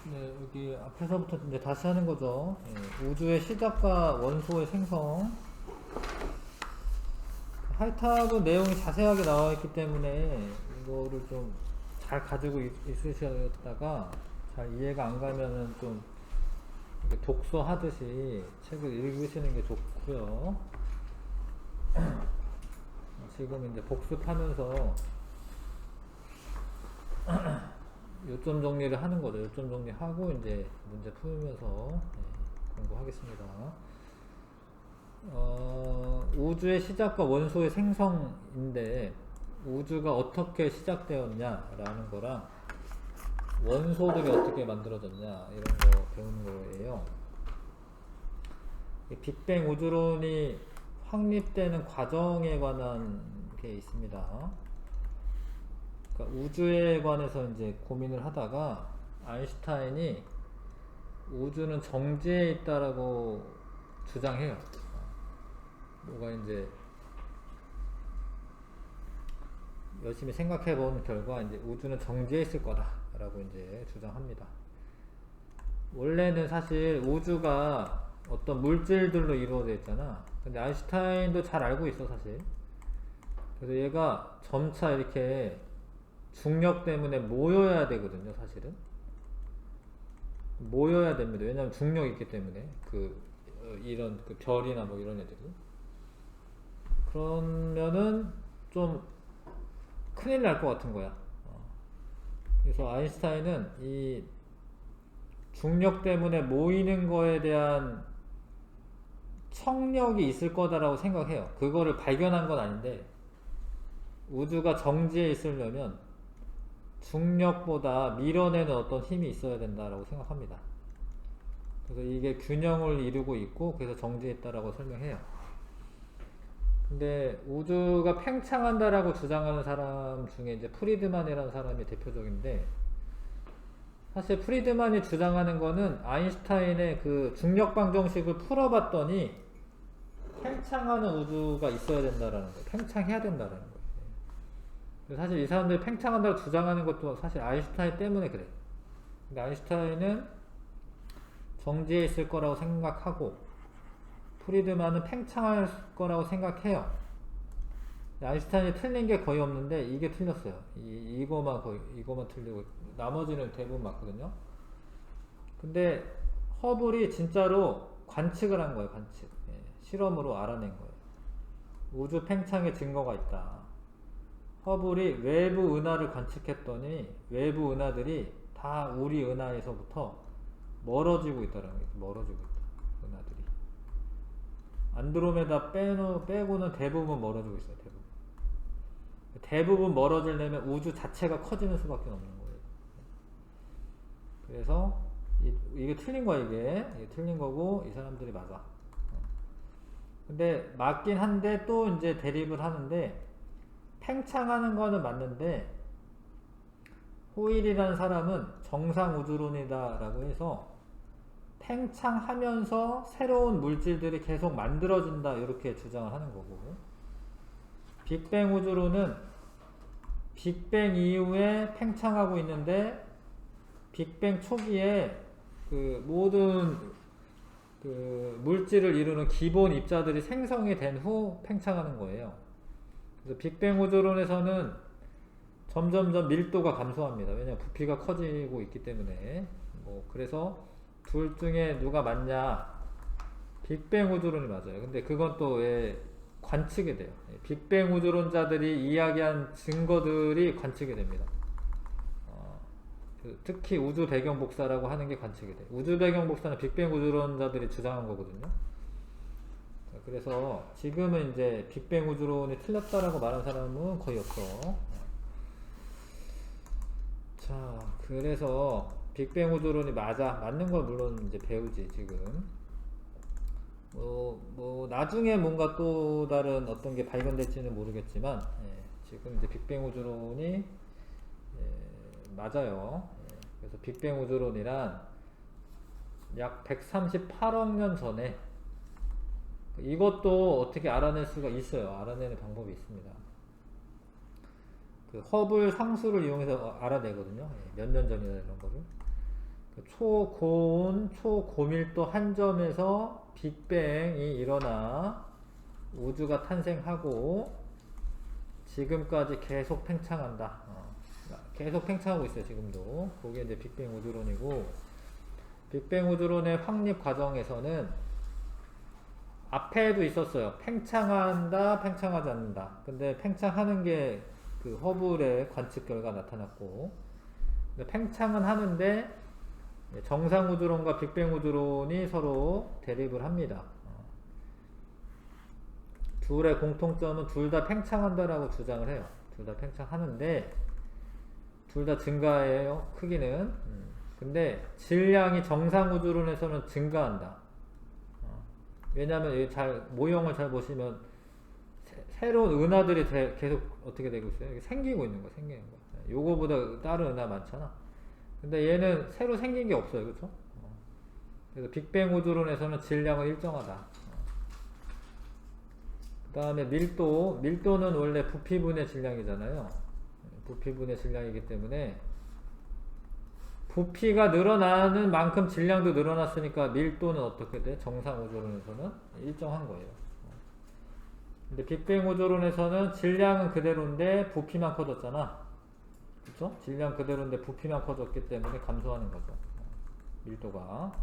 네, 여기 앞에서부터 이제 다시 하는 거죠. 예, 우주의 시작과 원소의 생성. 하이탑은 내용이 자세하게 나와 있기 때문에 이거를 좀 잘 가지고 있으셨다가 잘 이해가 안 가면은 좀 이렇게 독서 하듯이 책을 읽으시는 게 좋고요. 지금 이제 복습하면서 요점 정리를 하는 거죠. 요점 정리하고 이제 문제 풀면서 공부하겠습니다. 우주의 시작과 원소의 생성인데 우주가 어떻게 시작되었냐라는 거랑 원소들이 어떻게 만들어졌냐 이런 거 배우는 거예요. 빅뱅 우주론이 확립되는 과정에 관한 게 있습니다. 그러니까 우주에 관해서 이제 고민을 하다가 아인슈타인이 우주는 정지해 있다라고 주장해요. 뭐가 이제 열심히 생각해 본 결과 이제 우주는 정지해 있을 거다라고 이제 주장합니다. 원래는 사실 우주가 어떤 물질들로 이루어져 있잖아. 근데 아인슈타인도 잘 알고 있어 사실. 그래서 얘가 점차 이렇게 중력 때문에 모여야 되거든요, 사실은. 모여야 됩니다. 왜냐하면 중력이 있기 때문에 이런 그 별이나 뭐 이런 애들이. 그러면은 좀 큰일 날 것 같은 거야. 그래서 아인슈타인은 이 중력 때문에 모이는 거에 대한 청력이 있을 거다라고 생각해요. 그거를 발견한 건 아닌데 우주가 정지해 있으려면 중력보다 밀어내는 어떤 힘이 있어야 된다라고 생각합니다. 그래서 이게 균형을 이루고 있고 그래서 정지했다라고 설명해요. 근데 우주가 팽창한다라고 주장하는 사람 중에 이제 프리드만이라는 사람이 대표적인데 사실 프리드만이 주장하는 거는 아인슈타인의 그 중력방 정식을 풀어봤더니 팽창하는 우주가 있어야 된다라는 거예요. 팽창해야 된다라는 거예요. 사실 이 사람들이 팽창한다고 주장하는 것도 사실 아인슈타인 때문에 그래. 근데 아인슈타인은 정지해 있을 거라고 생각하고 프리드만은 팽창할 거라고 생각해요. 아인슈타인이 틀린 게 거의 없는데 이게 틀렸어요. 이거만 틀리고 나머지는 대부분 맞거든요. 근데 허블이 진짜로 관측을 한 거예요. 관측. 실험으로 알아낸 거예요. 우주 팽창의 증거가 있다. 허블이 외부 은하를 관측했더니 외부 은하들이 다 우리 은하에서부터 멀어지고 있다는 거예요. 멀어지고 있다. 은하들이. 안드로메다 빼고는 대부분 멀어지고 있어요. 대부분 멀어지려면 우주 자체가 커지는 수밖에 없는 거예요. 그래서 이게 틀린 거야. 이게 틀린 거고 이 사람들이 맞아. 근데 맞긴 한데 또 이제 대립을 하는데 팽창하는 거는 맞는데 호일이라는 사람은 정상 우주론이다 라고 해서 팽창하면서 새로운 물질들이 계속 만들어진다 이렇게 주장을 하는 거고 빅뱅 우주론은 빅뱅 이후에 팽창하고 있는데 빅뱅 초기에 그 모든 그 물질을 이루는 기본 입자들이 생성이 된 후 팽창하는 거예요. 그래서 빅뱅 우주론에서는 점점점 밀도가 감소합니다. 왜냐하면 부피가 커지고 있기 때문에. 그래서 둘 중에 누가 맞냐? 빅뱅 우주론이 맞아요. 근데 그건 또 왜 관측이 돼요. 빅뱅 우주론자들이 이야기한 증거들이 관측이 됩니다. 특히 우주 배경 복사라고 하는 게 관측이 돼요. 우주 배경 복사는 빅뱅 우주론자들이 주장한 거거든요. 그래서 지금은 이제 빅뱅 우주론이 틀렸다라고 말한 사람은 거의 없어. 자, 그래서 빅뱅 우주론이 맞는 걸 물론 이제 배우지 지금. 나중에 뭔가 또 다른 어떤 게 발견될지는 모르겠지만 지금 이제 빅뱅 우주론이 맞아요. 그래서 빅뱅 우주론이란 약 138억 년 전에 이것도 어떻게 알아낼 수가 있어요. 알아내는 방법이 있습니다. 그 허블 상수를 이용해서 알아내거든요. 몇 년 전이나 이런 거를. 초고온, 초고밀도 한 점에서 빅뱅이 일어나 우주가 탄생하고 지금까지 계속 팽창한다. 계속 팽창하고 있어요, 지금도. 그게 이제 빅뱅 우주론이고, 빅뱅 우주론의 확립 과정에서는 앞에도 있었어요. 팽창한다, 팽창하지 않는다. 근데 팽창하는 게 그 허블의 관측 결과 나타났고, 근데 팽창은 하는데 정상 우주론과 빅뱅 우주론이 서로 대립을 합니다. 둘의 공통점은 둘 다 팽창한다라고 주장을 해요. 둘 다 팽창하는데 둘 다 증가해요, 크기는. 근데 질량이 정상 우주론에서는 증가한다. 왜냐하면 모형을 잘 보시면 새로운 은하들이 계속 어떻게 되고 있어요? 생기고 있는 거야, 생기는 거. 요거보다 다른 은하 많잖아. 근데 얘는 새로 생긴 게 없어요, 그렇죠? 그래서 빅뱅 우주론에서는 질량은 일정하다. 그 다음에 밀도는 원래 부피분의 질량이잖아요. 부피분의 질량이기 때문에 부피가 늘어나는 만큼 질량도 늘어났으니까 밀도는 어떻게 돼? 정상 우주론에서는 일정한 거예요. 근데 빅뱅 우주론에서는 질량은 그대로인데 부피만 커졌잖아. 그쵸? 질량 그대로인데 부피만 커졌기 때문에 감소하는 거죠. 밀도가.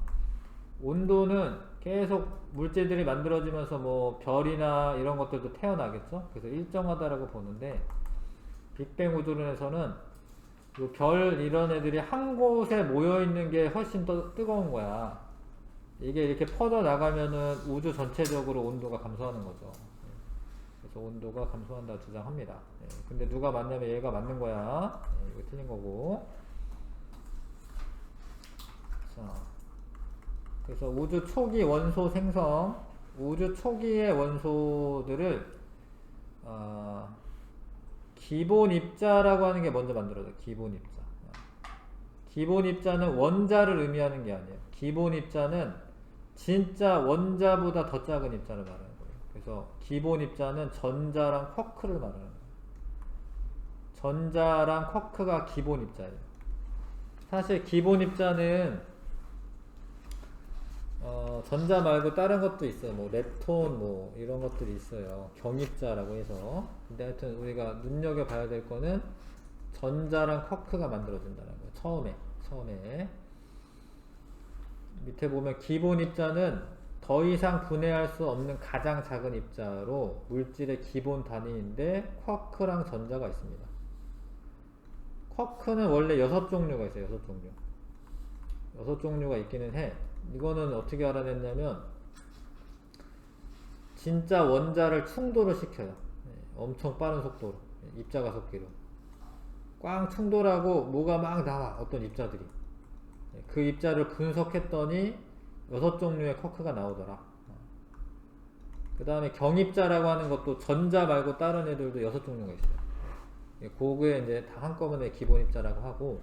온도는 계속 물질들이 만들어지면서 뭐 별이나 이런 것들도 태어나겠죠? 그래서 일정하다라고 보는데, 빅뱅 우주론에서는 별 이런 애들이 한 곳에 모여 있는 게 훨씬 더 뜨거운 거야. 이게 이렇게 퍼져 나가면은 우주 전체적으로 온도가 감소하는 거죠. 그래서 온도가 감소한다 주장합니다. 근데 누가 맞냐면 얘가 맞는 거야. 이거 틀린 거고. 자, 그래서 우주 초기 원소 생성, 우주 초기의 원소들을 기본 입자라고 하는 게 먼저 만들어져요. 기본 입자. 기본 입자는 원자를 의미하는 게 아니에요. 기본 입자는 진짜 원자보다 더 작은 입자를 말하는 거예요. 그래서 기본 입자는 전자랑 쿼크를 말하는 거예요. 전자랑 쿼크가 기본 입자예요. 사실 기본 입자는 전자 말고 다른 것도 있어요. 뭐 렙톤 뭐 이런 것들이 있어요. 경입자라고 해서. 근데 하여튼 우리가 눈여겨봐야 될 거는 전자랑 쿼크가 만들어진다는 거예요. 처음에 밑에 보면 기본 입자는 더 이상 분해할 수 없는 가장 작은 입자로 물질의 기본 단위인데 쿼크랑 전자가 있습니다. 쿼크는 원래 6종류가 있어요. 6종류. 6종류가 있기는 해. 이거는 어떻게 알아냈냐면 진짜 원자를 충돌을 시켜요. 엄청 빠른 속도로. 입자 가속기로. 꽝 충돌하고 뭐가 막 나와. 어떤 입자들이. 그 입자를 분석했더니 6종류의 쿼크가 나오더라. 그 다음에 경입자라고 하는 것도 전자 말고 다른 애들도 6종류가 있어요. 그거에 이제 다 한꺼번에 기본 입자라고 하고,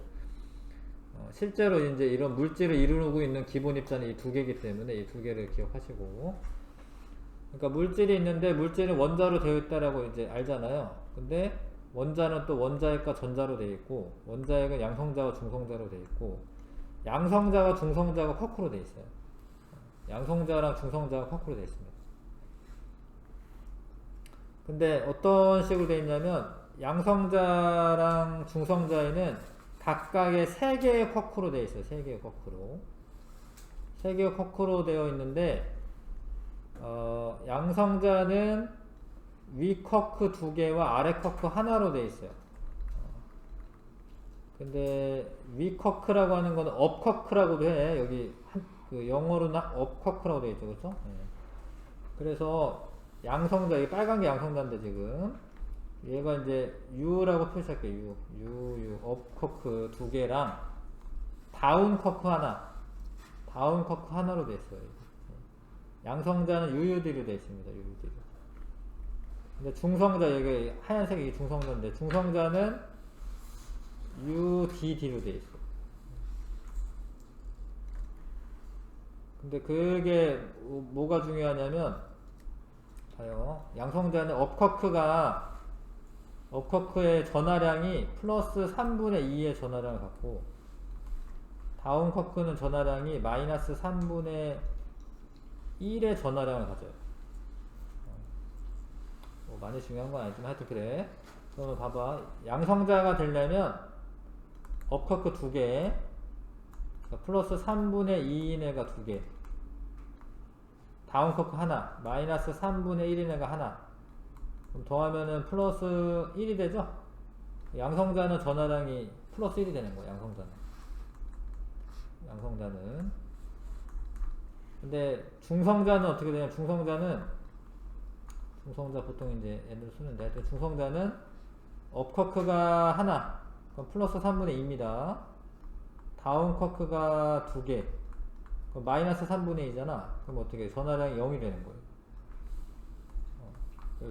실제로 이제 이런 물질을 이루고 있는 기본 입자는 이 두 개이기 때문에 이 두 개를 기억하시고, 그러니까 물질이 있는데 물질은 원자로 되어 있다라고 이제 알잖아요. 근데 원자는 또 원자핵과 전자로 되어 있고, 원자핵은 양성자와 중성자로 되어 있고, 양성자와 중성자가 쿼크로 되어 있어요. 양성자랑 중성자가 쿼크로 되어 있습니다. 근데 어떤 식으로 되어 있냐면 양성자랑 중성자에는 각각의 3개의 쿼크로 되어 있어요. 3개의 쿼크로. 3개의 쿼크로 되어 있는데 양성자는 위 쿼크 2개와 아래 쿼크 하나로 되어 있어요. 근데 위 쿼크라고 하는 거는 업 쿼크라고도 해. 여기 그 영어로는 업 쿼크라고 되어 있죠. 그렇죠? 네. 그래서 양성자, 이 빨간 게 양성자인데 지금 얘가 이제 U라고 표시할게요. U, 업 쿼크 2개랑 다운 쿼크 하나로 되어 있어요. 양성자는 UUD로 되어 있습니다. UUD로. 근데 중성자, 여기 하얀색이 중성자인데 중성자는 UDD로 되어 있어요. 근데 그게 뭐가 중요하냐면, 봐요. 양성자는 업쿼크의 전하량이 플러스 3분의 2의 전하량을 갖고, 다운 쿼크는 전하량이 마이너스 3분의 1의 전하량을 가져요. 뭐 많이 중요한 건 아니지만 하여튼 그래. 그러면 봐봐. 양성자가 되려면 업쿼크 2개, 플러스 3분의 2인 애가 2개, 다운 쿼크 하나, 마이너스 3분의 1인 애가 하나. 그럼 더하면은 플러스 1이 되죠? 양성자는 전하량이 플러스 1이 되는 거야, 양성자는. 근데 중성자는 어떻게 되냐면, 중성자 보통 이제 애들 쓰는데, 하여튼 중성자는 업쿼크가 하나, 그럼 플러스 3분의 2입니다. 다운 쿼크가 2개, 그럼 마이너스 3분의 2잖아. 그럼 어떻게 전하량이 0이 되는 거예요.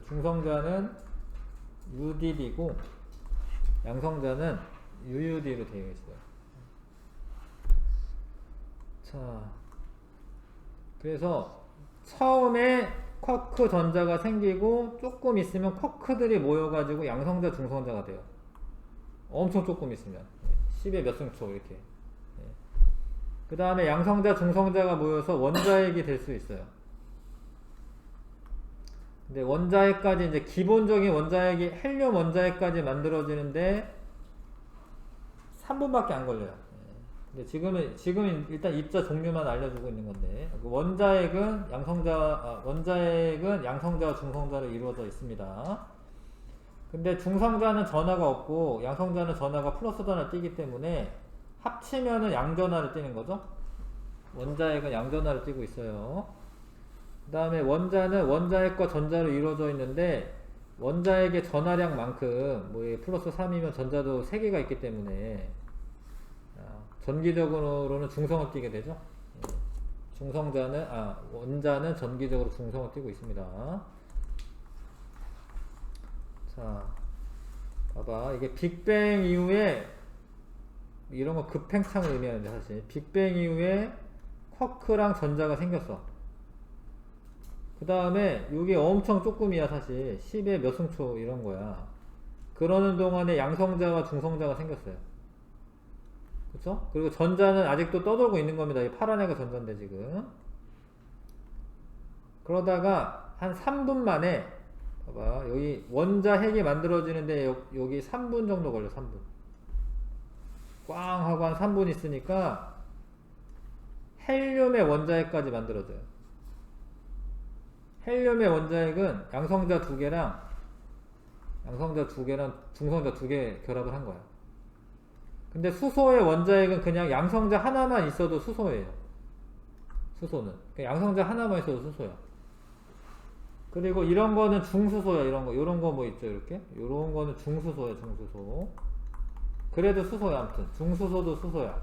중성자는 UDD고 양성자는 UUD로 되어 있어요. 자, 그래서 처음에 쿼크 전자가 생기고 조금 있으면 쿼크들이 모여가지고 양성자, 중성자가 돼요. 엄청 조금 있으면 10의 몇 승초 이렇게. 그 다음에 양성자, 중성자가 모여서 원자핵이 될 수 있어요. 근데 원자핵까지 이제 기본적인 원자핵이 헬륨 원자핵까지 만들어지는데 3분밖에 안 걸려요. 근데 지금은 일단 입자 종류만 알려주고 있는 건데, 원자핵은 양성자와 중성자로 이루어져 있습니다. 근데 중성자는 전하가 없고 양성자는 전하가 플러스 전하를 띠기 때문에 합치면은 양전하를 띠는 거죠. 원자핵은 양전하를 띠고 있어요. 그 다음에 원자는 원자핵과 전자로 이루어져 있는데, 원자핵의 전하량만큼 뭐 플러스 3이면 전자도 3개가 있기 때문에 전기적으로는 중성을 띠게 되죠. 원자는 전기적으로 중성을 띠고 있습니다. 자, 봐봐. 이게 빅뱅 이후에 이런 거 급팽창을 의미하는데, 사실 빅뱅 이후에 쿼크랑 전자가 생겼어. 그 다음에 이게 엄청 조금이야. 사실 10의 몇 승초 이런 거야. 그러는 동안에 양성자와 중성자가 생겼어요. 그쵸? 그리고 전자는 아직도 떠돌고 있는 겁니다. 이 파란 애가 전자인데 지금. 그러다가 한 3분 만에, 봐봐, 여기 원자 핵이 만들어지는데 여기 3분 정도 걸려. 3분 꽝 하고 한 3분 있으니까 헬륨의 원자핵까지 만들어져요. 헬륨의 원자핵은 양성자 2개랑 중성자 2개 결합을 한 거야. 근데 수소의 원자핵은 그냥 양성자 하나만 있어도 수소예요. 수소는 양성자 하나만 있어도 수소야. 그리고 이런 거는 중수소야. 이런 거 뭐 있죠, 이렇게. 이런 거는 중수소야, 중수소. 그래도 수소야. 아무튼 중수소도 수소야.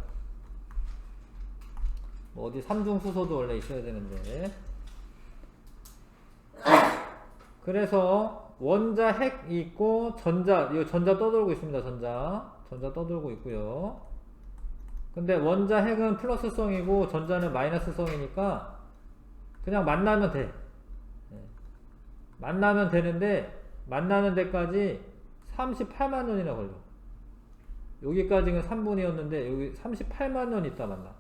뭐 어디 삼중수소도 원래 있어야 되는데. 그래서 원자 핵이 있고 전자 떠돌고 있습니다. 전자 떠돌고 있고요. 근데 원자 핵은 플러스성이고 전자는 마이너스성이니까 그냥 만나면 돼. 만나면 되는데, 만나는 데까지 38만 년이나 걸려. 여기까지는 3분이었는데 여기 38만 년 있다 만나.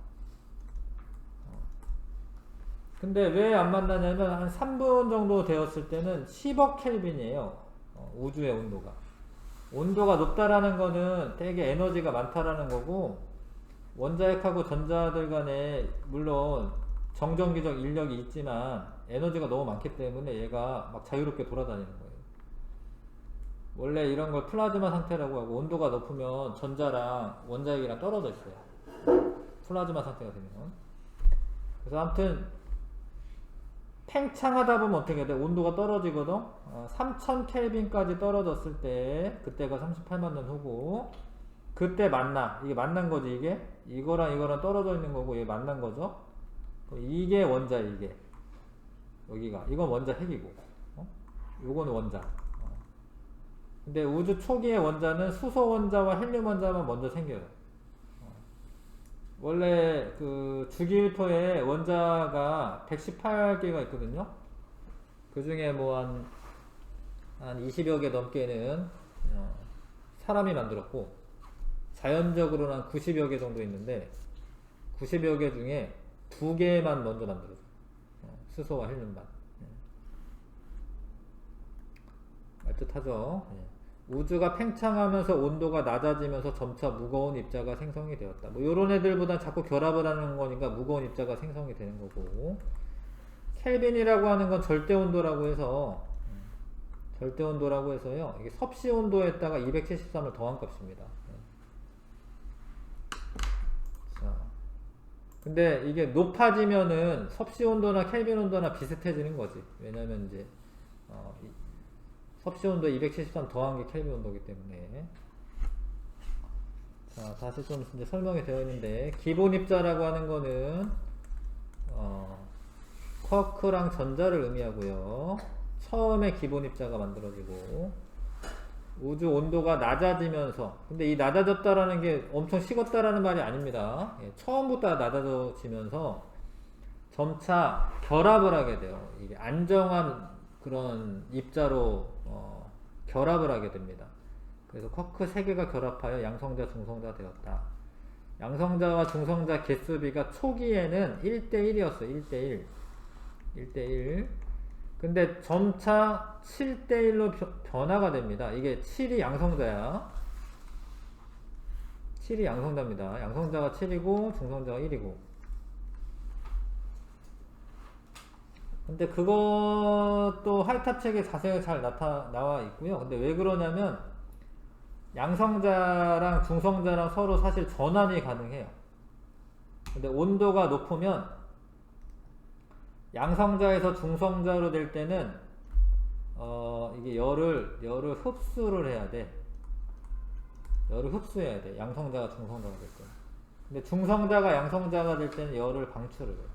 근데 왜 안 만나냐면 한 3분 정도 되었을 때는 10억 켈빈이에요. 우주의 온도가 높다라는 거는 되게 에너지가 많다라는 거고, 원자핵하고 전자들 간에 물론 정전기적 인력이 있지만 에너지가 너무 많기 때문에 얘가 막 자유롭게 돌아다니는 거예요. 원래 이런 걸 플라즈마 상태라고 하고, 온도가 높으면 전자랑 원자핵이랑 떨어져 있어요. 플라즈마 상태가 되면. 그래서 아무튼 팽창하다 보면 어떻게 돼? 온도가 떨어지거든. 3000 켈빈까지 떨어졌을 때, 그때가 38만 년 후고, 그때 이게 만난 거지. 이거랑 떨어져 있는 거고, 얘 만난 거죠. 이게 원자. 이건 원자 핵이고, 요거는 원자. 근데 우주 초기의 원자는 수소 원자와 헬륨 원자만 먼저 생겨요. 원래 그 주기율토에 원자가 118개가 있거든요. 그 중에 뭐 한 20여 개 넘게는 사람이 만들었고, 자연적으로는 한 90여 개 정도 있는데, 90여 개 중에 2개만 먼저 만들어줘. 수소와 헬륨만. 알듯하죠? 우주가 팽창하면서 온도가 낮아지면서 점차 무거운 입자가 생성이 되었다. 뭐 요런 애들보다 자꾸 결합을 하는 거니까 무거운 입자가 생성이 되는 거고, 켈빈이라고 하는 건 절대 온도라고 해서 요 이게 섭씨 온도에다가 273을 더한 값입니다. 자, 근데 이게 높아지면은 섭씨 온도나 켈빈 온도나 비슷해지는 거지. 왜냐면 이제 섭씨 온도 273 더한 게 켈빈 온도이기 때문에. 자, 다시 좀 이제 설명이 되어 있는데, 기본 입자라고 하는 거는 쿼크랑 전자를 의미하고요. 처음에 기본 입자가 만들어지고, 우주 온도가 낮아지면서, 근데 이 낮아졌다라는 게 엄청 식었다라는 말이 아닙니다. 처음부터 낮아지면서 점차 결합을 하게 돼요. 이게 안정한 그런 입자로 결합을 하게 됩니다. 그래서 쿼크 3개가 결합하여 양성자, 중성자 되었다. 양성자와 중성자 개수비가 초기에는 1대1이었어요. 1대1. 근데 점차 7대1로 변화가 됩니다. 이게 7이 양성자야. 7이 양성자입니다. 양성자가 7이고 중성자가 1이고. 근데 그것도 하이탑 책에 자세히 잘 나와 있고요. 근데 왜 그러냐면 양성자랑 중성자랑 서로 사실 전환이 가능해요. 근데 온도가 높으면 양성자에서 중성자로 될 때는 이게 열을 흡수를 해야 돼. 열을 흡수해야 돼. 양성자가 중성자가 될 때. 근데 중성자가 양성자가 될 때는 열을 방출을 해요.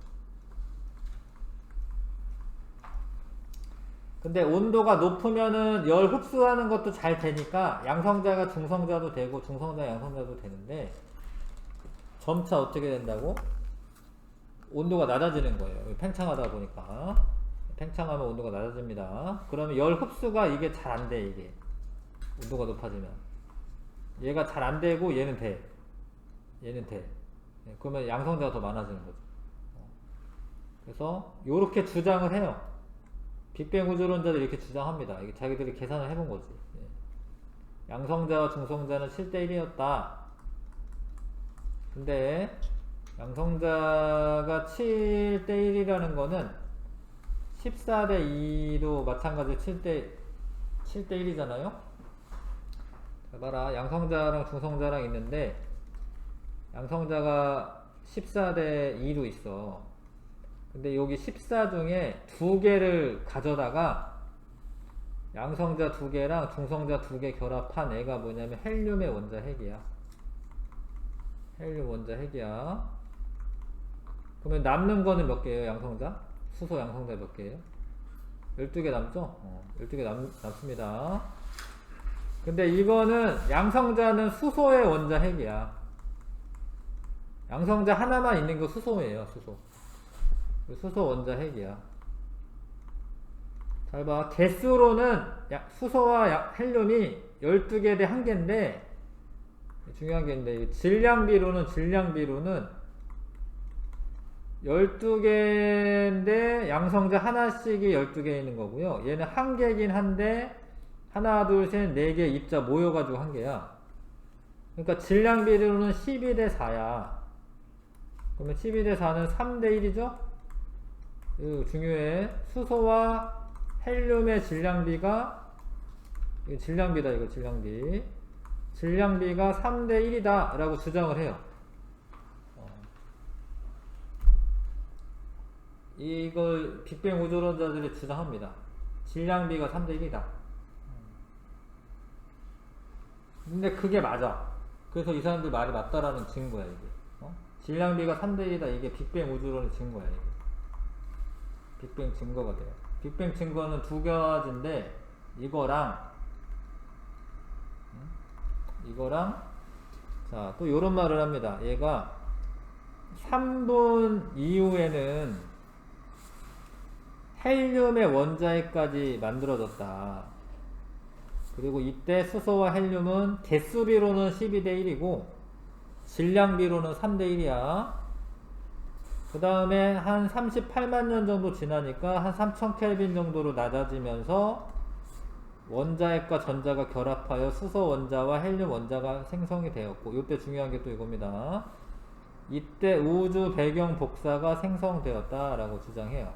근데 온도가 높으면은 열 흡수하는 것도 잘 되니까 양성자가 중성자도 되고 중성자가 양성자도 되는데, 점차 어떻게 된다고? 온도가 낮아지는 거예요. 팽창하다 보니까. 팽창하면 온도가 낮아집니다. 그러면 열 흡수가 이게 잘 안 돼, 이게. 온도가 높아지면. 얘가 잘 안 되고 얘는 돼. 얘는 돼. 그러면 양성자가 더 많아지는 거죠. 그래서 요렇게 주장을 해요. 빅뱅 우주론자들이 이렇게 주장합니다. 이게 자기들이 계산을 해본 거지. 양성자와 중성자는 7대1이었다. 근데 양성자가 7대1이라는 거는 14대2도 마찬가지로 7대1이잖아요? 자, 봐라. 양성자랑 중성자랑 있는데, 양성자가 14대2로 있어. 근데 여기 14 중에 2개를 가져다가 양성자 2개랑 중성자 2개 결합한 애가 뭐냐면 헬륨의 원자 핵이야. 헬륨 원자 핵이야. 그러면 남는 거는 몇 개예요? 양성자? 수소 양성자 몇 개예요? 12개 남죠? 12개 남습니다. 근데 이거는 양성자는 수소의 원자 핵이야. 양성자 하나만 있는 거 수소예요. 수소 원자 핵이야. 잘 봐. 개수로는 수소와 헬륨이 12개 대 1개인데, 중요한 게 있는데, 질량비로는 12개인데 양성자 하나씩이 12개 있는 거고요. 얘는 1개긴 한데 하나, 둘, 셋, 4개 입자 모여가지고 1개야. 그러니까 질량비로는 12대 4야. 그러면 12대 4는 3대 1이죠? 이거 중요해. 수소와 헬륨의 질량비가, 이거 질량비다, 이거 질량비. 질량비가 3대 1이다 라고 주장을 해요. 이걸 빅뱅 우주론자들이 주장합니다. 질량비가 3대 1이다. 근데 그게 맞아. 그래서 이 사람들 말이 맞다라는 증거야, 이게. 질량비가 3대 1이다. 이게 빅뱅 우주론의 증거야, 이게. 빅뱅 증거가 돼요. 빅뱅 증거는 2가지인데, 이거랑, 자, 또 요런 말을 합니다. 얘가 3분 이후에는 헬륨의 원자핵까지 만들어졌다. 그리고 이때 수소와 헬륨은 개수비로는 12대 1이고 질량비로는 3대 1이야. 그 다음에 한 38만 년 정도 지나니까 한 3000 켈빈 정도로 낮아지면서 원자핵과 전자가 결합하여 수소 원자와 헬륨 원자가 생성이 되었고, 이때 중요한 게 또 이겁니다. 이때 우주 배경 복사가 생성되었다라고 주장해요.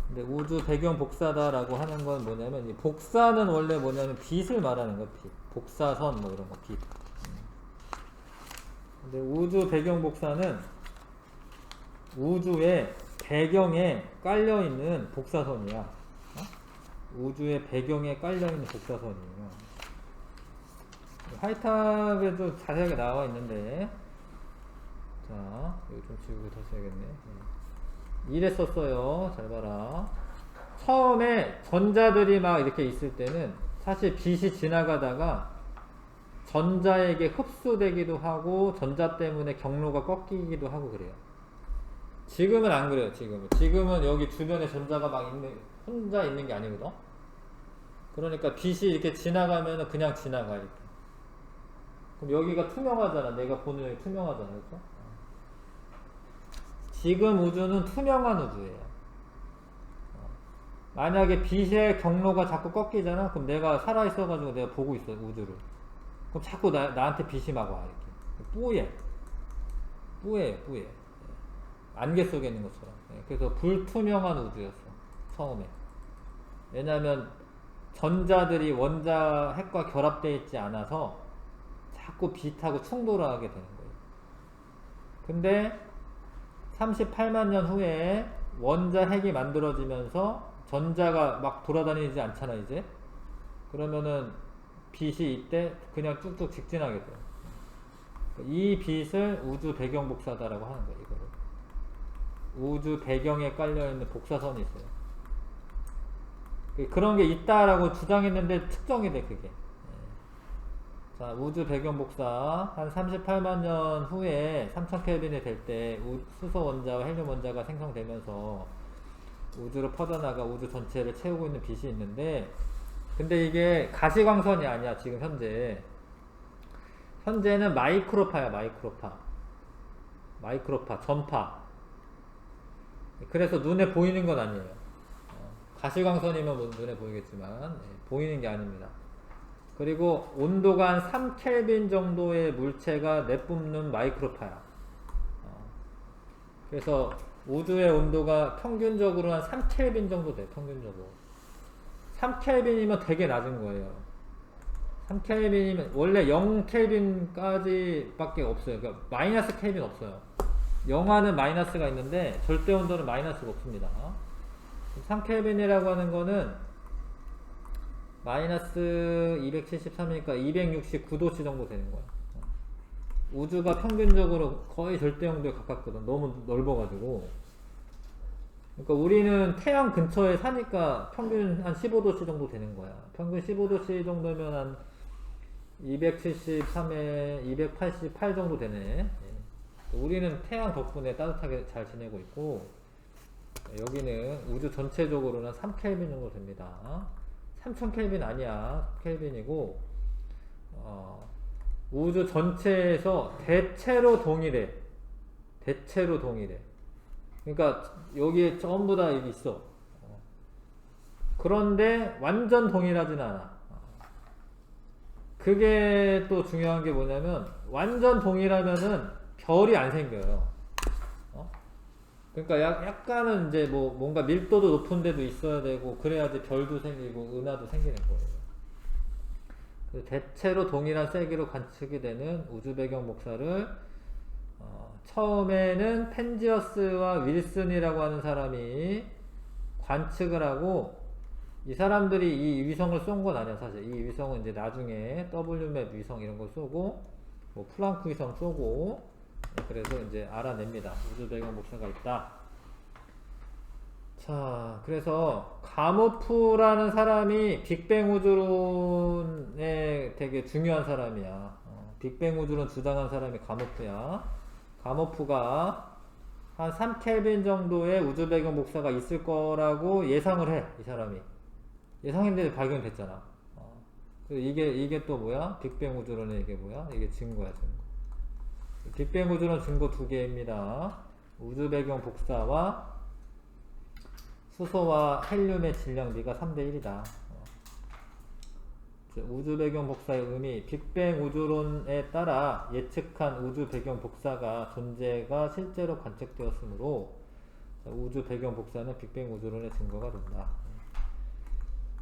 근데 우주 배경 복사다라고 하는 건 뭐냐면, 이 복사는 원래 뭐냐면 빛을 말하는 거야. 빛. 복사선 뭐 이런 거, 빛. 근데 우주 배경 복사는 우주의 배경에 깔려있는 복사선이야. 우주의 배경에 깔려있는 복사선이에요. 하이탑에도 자세하게 나와 있는데, 자, 이거 좀 지우고 다시 해야겠네. 이래 썼어요. 잘 봐라. 처음에 전자들이 막 이렇게 있을 때는 사실 빛이 지나가다가 전자에게 흡수되기도 하고 전자 때문에 경로가 꺾이기도 하고 그래요. 지금은 안 그래요. 지금은 여기 주변에 전자가 막 혼자 있는 게 아니거든. 그러니까 빛이 이렇게 지나가면 그냥 지나가, 이렇게. 그럼 여기가 투명하잖아. 내가 보는 여기 투명하잖아. 그렇죠? 지금 우주는 투명한 우주예요. 만약에 빛의 경로가 자꾸 꺾이잖아. 그럼 내가 살아있어가지고 내가 보고 있어, 우주를. 그럼 자꾸 나한테 빛이 막 와, 이렇게. 뿌예. 안개 속에 있는 것처럼. 그래서 불투명한 우주였어, 처음에. 왜냐면 전자들이 원자핵과 결합되어 있지 않아서 자꾸 빛하고 충돌을 하게 되는 거예요. 근데 38만 년 후에 원자핵이 만들어지면서 전자가 막 돌아다니지 않잖아, 이제. 그러면은 빛이 이때 그냥 쭉쭉 직진하게 돼요. 이 빛을 우주 배경 복사다라고 하는 거예요, 이거를. 우주 배경에 깔려있는 복사선이 있어요. 그런 게 있다라고 주장했는데 측정이 돼, 그게. 자, 우주 배경 복사. 한 38만 년 후에 3000 켈빈이 될 때 수소 원자와 헬륨 원자가 생성되면서 우주로 퍼져나가 우주 전체를 채우고 있는 빛이 있는데, 근데 이게 가시광선이 아니야, 지금 현재. 현재는 마이크로파야, 마이크로파, 전파. 그래서 눈에 보이는 건 아니에요. 가시광선이면 뭐 눈에 보이겠지만, 보이는 게 아닙니다. 그리고 온도가 한 3켈빈 정도의 물체가 내뿜는 마이크로파야. 그래서 우주의 온도가 평균적으로 한 3켈빈 정도 돼, 평균적으로. 3켈빈이면 되게 낮은 거예요. 3켈빈이면 원래 0켈빈까지 밖에 없어요. 그러니까 마이너스 켈빈 없어요. 영하는 마이너스가 있는데 절대 온도는 마이너스가 없습니다. 3켈빈이라고 하는 거는 마이너스 273이니까 269도씨 정도 되는 거야. 우주가 평균적으로 거의 절대 온도에 가깝거든. 너무 넓어가지고. 그러니까 우리는 태양 근처에 사니까 평균 한 15도씨 정도 되는 거야. 평균 15도씨 정도면 한 273에 288 정도 되네. 우리는 태양 덕분에 따뜻하게 잘 지내고 있고, 여기는 우주 전체적으로는 3켈빈 정도 됩니다. 3000 켈빈 아니야. 켈빈이고, 우주 전체에서 대체로 동일해. 그러니까 여기에 전부 다 여기 있어. 그런데 완전 동일하진 않아. 그게 또 중요한 게 뭐냐면, 완전 동일하면은 별이 안 생겨요. 그러니까 약간은 이제 뭐 뭔가 밀도도 높은 데도 있어야 되고, 그래야지 별도 생기고 은하도 생기는 거예요. 대체로 동일한 세기로 관측이 되는 우주 배경 복사를 처음에는 펜지어스와 윌슨이라고 하는 사람이 관측을 하고, 이 사람들이 이 위성을 쏜 건 아니야, 사실. 이 위성은 이제 나중에 WMAP 위성 이런 거 쏘고, 뭐 플랑크 위성 쏘고, 그래서 이제 알아냅니다. 우주 배경 복사가 있다. 자, 그래서 가모프라는 사람이 빅뱅 우주론에 되게 중요한 사람이야. 빅뱅 우주론 주장한 사람이 가모프야. 가모프가 한 3켈빈 정도의 우주 배경 복사가 있을 거라고 예상을 해, 이 사람이. 예상했는데 발견됐잖아. 이게 또 뭐야? 빅뱅 우주론의 이게 뭐야? 이게 증거야, 증거. 빅뱅 우주론 증거 두 개입니다. 우주 배경 복사와 수소와 헬륨의 질량비가 3대 1이다. 우주 배경 복사의 의미, 빅뱅 우주론에 따라 예측한 우주 배경 복사가 존재가 실제로 관측되었으므로 우주 배경 복사는 빅뱅 우주론의 증거가 된다.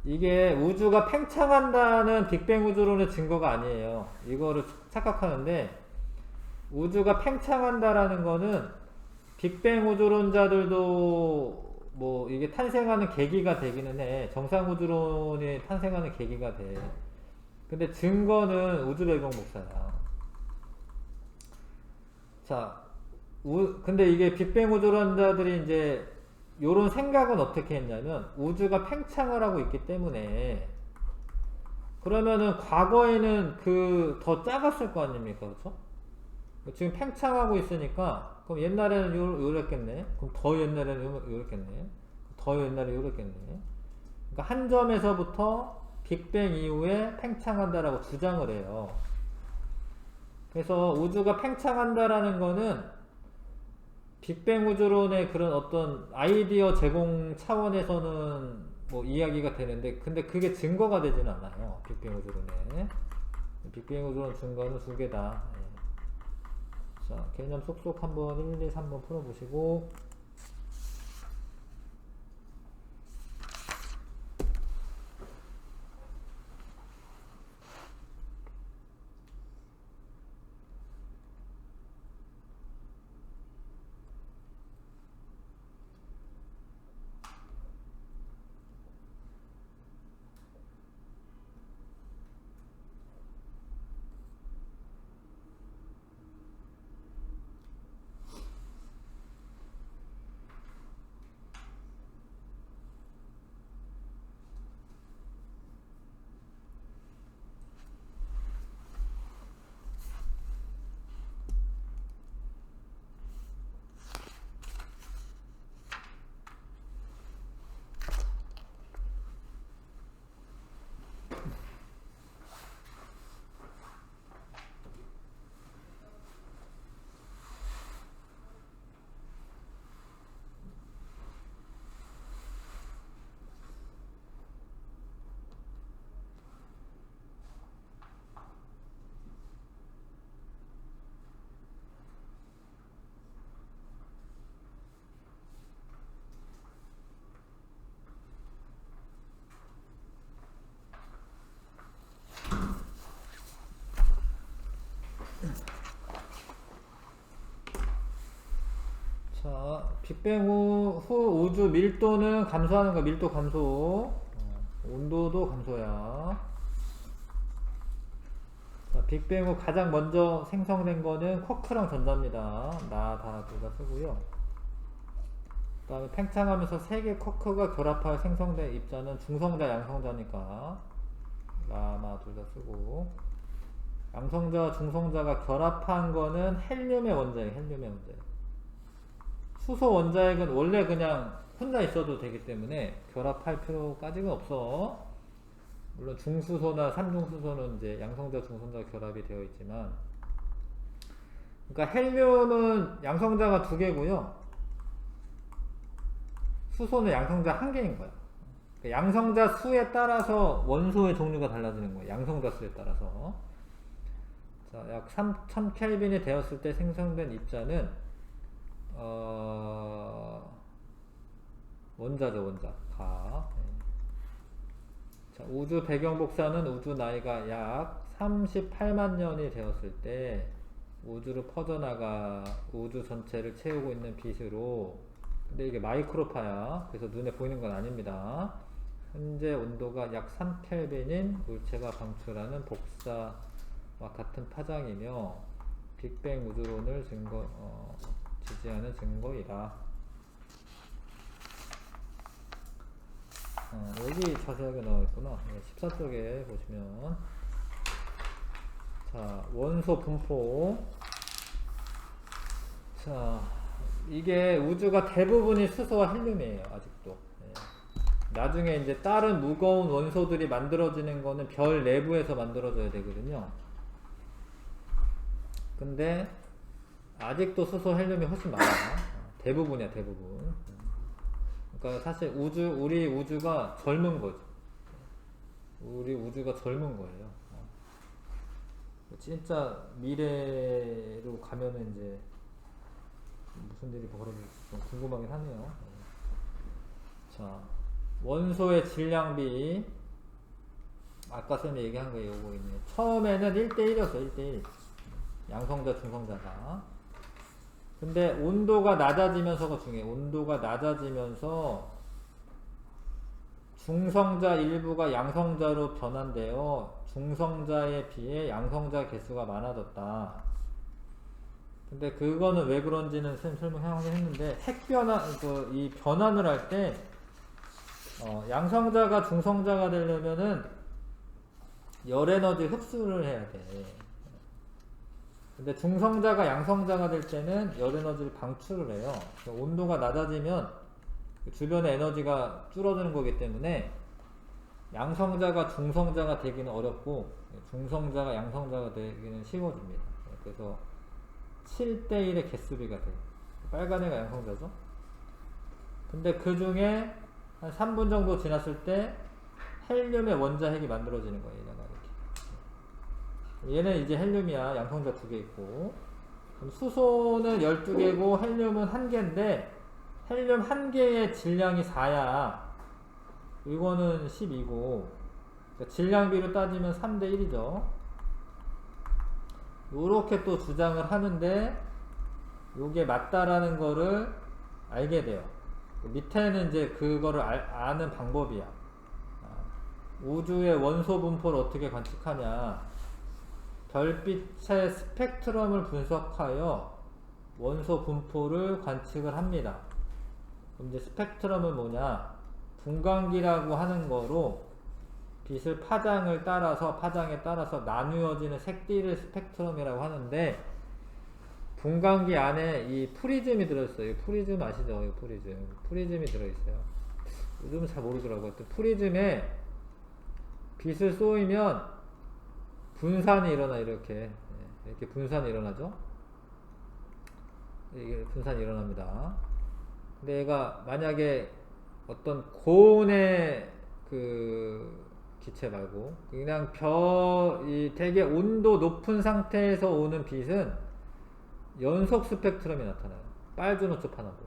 이게 우주가 팽창한다는 빅뱅 우주론의 증거가 아니에요. 이거를 착각하는데, 우주가 팽창한다라는 거는 빅뱅 우주론자들도 뭐 이게 탄생하는 계기가 되기는 해. 정상 우주론이 탄생하는 계기가 돼. 근데 증거는 우주 배경 복사야. 자, 근데 이게 빅뱅 우주론자들이 이제 요런 생각은 어떻게 했냐면, 우주가 팽창을 하고 있기 때문에, 그러면은 과거에는 그 더 작았을 거 아닙니까? 그쵸? 지금 팽창하고 있으니까, 그럼 옛날에는 요랬겠네. 그럼 더 옛날에는 요랬겠네. 더 옛날에 요랬겠네. 그러니까 한 점에서부터 빅뱅 이후에 팽창한다라고 주장을 해요. 그래서 우주가 팽창한다라는 거는 빅뱅 우주론의 그런 어떤 아이디어 제공 차원에서는 뭐 이야기가 되는데, 근데 그게 증거가 되지는 않아요. 빅뱅 우주론에. 빅뱅 우주론 증거는 두 개다. 자, 개념 쏙쏙 한번 1, 2, 3번 풀어보시고, 자, 빅뱅 후 우주 밀도는 감소하는 거, 밀도 감소. 온도도 감소야. 자, 빅뱅 후 가장 먼저 생성된 거는 쿼크랑 전자입니다. 나 다 둘 다 쓰고요. 그 다음에 팽창하면서 세 개 쿼크가 결합하여 생성된 입자는 중성자, 양성자니까 나마 둘 다 쓰고, 양성자와 중성자가 결합한 거는 헬륨의 원자예요. 헬륨의 원자예요. 수소 원자핵은 원래 그냥 혼자 있어도 되기 때문에 결합할 필요까지는 없어. 물론 중수소나 삼중수소는 이제 양성자, 중성자 결합이 되어 있지만, 그러니까 헬륨은 양성자가 두 개고요. 수소는 양성자 한 개인 거야. 그러니까 양성자 수에 따라서 원소의 종류가 달라지는 거예요. 양성자 수에 따라서. 자, 약 3000켈빈이 되었을 때 생성된 입자는 원자죠, 원자. 가. 자, 우주 배경 복사는 우주 나이가 약 38만 년이 되었을 때 우주로 퍼져나가 우주 전체를 채우고 있는 빛으로, 근데 이게 마이크로파야. 그래서 눈에 보이는 건 아닙니다. 현재 온도가 약 3켈빈인 물체가 방출하는 복사와 같은 파장이며 빅뱅 우주론을 지지하는 증거이다. 여기 자세하게 나와있구나. 14쪽에 보시면, 자, 원소 분포. 자, 이게 우주가 대부분이 수소와 헬륨이에요. 아직도. 나중에 이제 다른 무거운 원소들이 만들어지는 거는 별 내부에서 만들어져야 되거든요. 근데 아직도 수소 헬륨이 훨씬 많아. 대부분이야, 대부분. 그러니까 사실 우리 우주가 젊은 거죠. 우리 우주가 젊은 거예요. 진짜 미래로 가면은 이제 무슨 일이 벌어질지 좀 궁금하긴 하네요. 자, 원소의 질량비. 아까 쌤이 얘기한 거 요거 있네. 처음에는 1대1이었어, 1대1. 양성자, 중성자가. 근데 온도가 낮아지면서가 중요해. 온도가 낮아지면서 중성자 일부가 양성자로 변환되어 중성자에 비해 양성자 개수가 많아졌다. 근데 그거는 왜 그런지는 쌤 설명하긴 했는데, 핵변환, 이 변환을 할 때, 양성자가 중성자가 되려면은 열에너지 흡수를 해야 돼. 근데 중성자가 양성자가 될 때는 열에너지를 방출을 해요. 그러니까 온도가 낮아지면 주변의 에너지가 줄어드는 거기 때문에 양성자가 중성자가 되기는 어렵고 중성자가 양성자가 되기는 쉬워집니다. 그래서 7대1의 개수비가 돼요. 빨간 애가 양성자죠. 근데 그 중에 한 3분 정도 지났을 때 헬륨의 원자핵이 만들어지는 거예요. 이렇게. 얘는 이제 헬륨이야. 양성자 2개 있고. 그럼 수소는 12개고 헬륨은 1개인데 헬륨 1개의 질량이 4야. 이거는 12고 그러니까 질량비로 따지면 3대1이죠. 요렇게 또 주장을 하는데 요게 맞다라는 거를 알게 돼요. 밑에는 이제 그거를 아는 방법이야. 우주의 원소 분포를 어떻게 관측하냐. 별빛의 스펙트럼을 분석하여 원소 분포를 관측을 합니다. 그럼 이제 스펙트럼은 뭐냐? 분광기라고 하는 거로 빛을 파장에 따라서 나누어지는 색띠를 스펙트럼이라고 하는데, 분광기 안에 이 프리즘이 들어있어요. 프리즘 아시죠? 프리즘이 들어있어요. 요즘은 잘 모르더라고요. 프리즘에 빛을 쏘이면 분산이 일어나. 이렇게 분산이 일어나죠. 이게 분산이 일어납니다. 근데 얘가 만약에 어떤 고온의 그 기체 말고 그냥 되게 온도 높은 상태에서 오는 빛은 연속 스펙트럼이 나타나요. 빨주노초 파나보.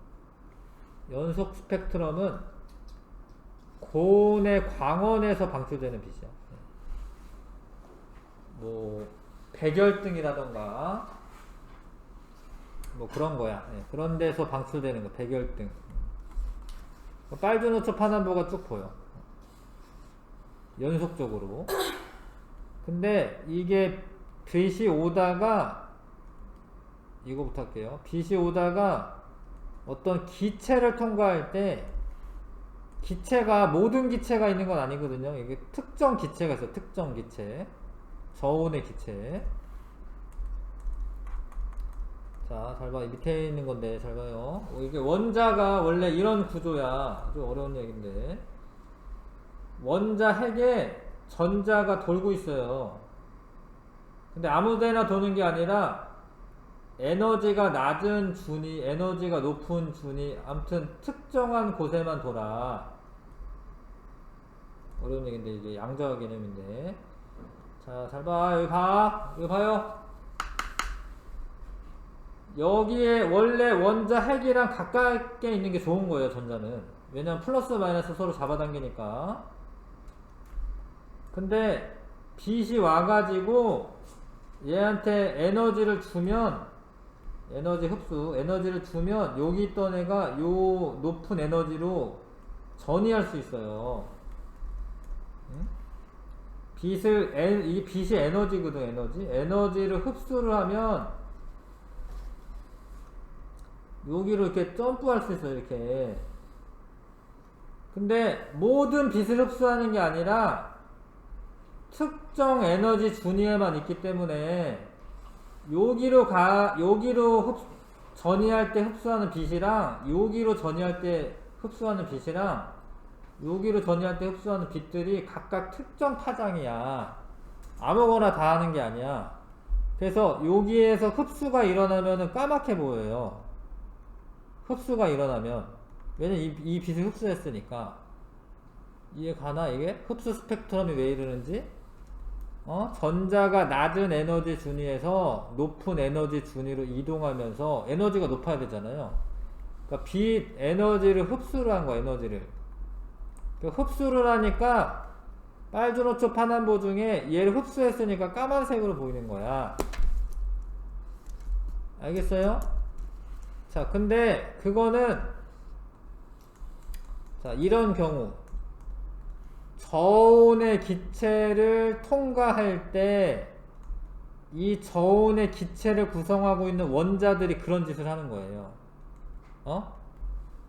연속 스펙트럼은 고온의 광원에서 방출되는 빛이야. 뭐 백열등이라던가 뭐 그런 거야. 그런 데서 방출되는 거. 백열등. 빨주노초 파남보가 쭉 보여. 연속적으로. 근데 이게 빛이 오다가 이거부터 할게요. 빛이 오다가 어떤 기체를 통과할 때 기체가 모든 기체가 있는 건 아니거든요. 이게 특정 기체가 있어요. 특정 기체. 저온의 기체. 자, 잘 봐. 밑에 있는 건데 잘 봐요. 이게 원자가 원래 이런 구조야. 좀 어려운 얘기인데. 원자 핵에 전자가 돌고 있어요. 근데 아무데나 도는 게 아니라 에너지가 낮은 준이, 에너지가 높은 준이, 아무튼 특정한 곳에만 돌아. 어려운 얘기인데 이게 양자화 개념인데. 자, 잘 봐. 여기 봐. 이거 봐요. 여기에 원래 원자 핵이랑 가깝게 있는 게 좋은 거예요, 전자는. 왜냐면 플러스 마이너스 서로 잡아당기니까. 근데 빛이 와가지고 얘한테 에너지를 주면, 에너지 흡수, 에너지를 주면 여기 있던 애가 요 높은 에너지로 전이할 수 있어요. 응? 이게 빛이 에너지거든, 에너지를 흡수를 하면 여기로 이렇게 점프할 수 있어요, 이렇게. 근데 모든 빛을 흡수하는 게 아니라 특정 에너지 준위에만 있기 때문에 여기로 전이할 때 흡수하는 빛이랑 여기로 전이할 때 흡수하는 빛이랑 여기로 전이할 때 흡수하는 빛들이 각각 특정 파장이야. 아무거나 다 하는 게 아니야. 그래서 여기에서 흡수가 일어나면은 까맣게 보여요. 흡수가 일어나면. 왜냐면 이 빛을 흡수했으니까. 이해 가나 이게? 흡수 스펙트럼이 왜 이러는지? 전자가 낮은 에너지 준위에서 높은 에너지 준위로 이동하면서 에너지가 높아야 되잖아요. 그러니까 빛 에너지를 흡수를 한 거야, 에너지를. 흡수를 하니까 빨주노초 파남보 중에 얘를 흡수했으니까 까만색으로 보이는 거야. 알겠어요? 자, 근데 그거는 자, 이런 경우 저온의 기체를 통과할 때 이 저온의 기체를 구성하고 있는 원자들이 그런 짓을 하는 거예요.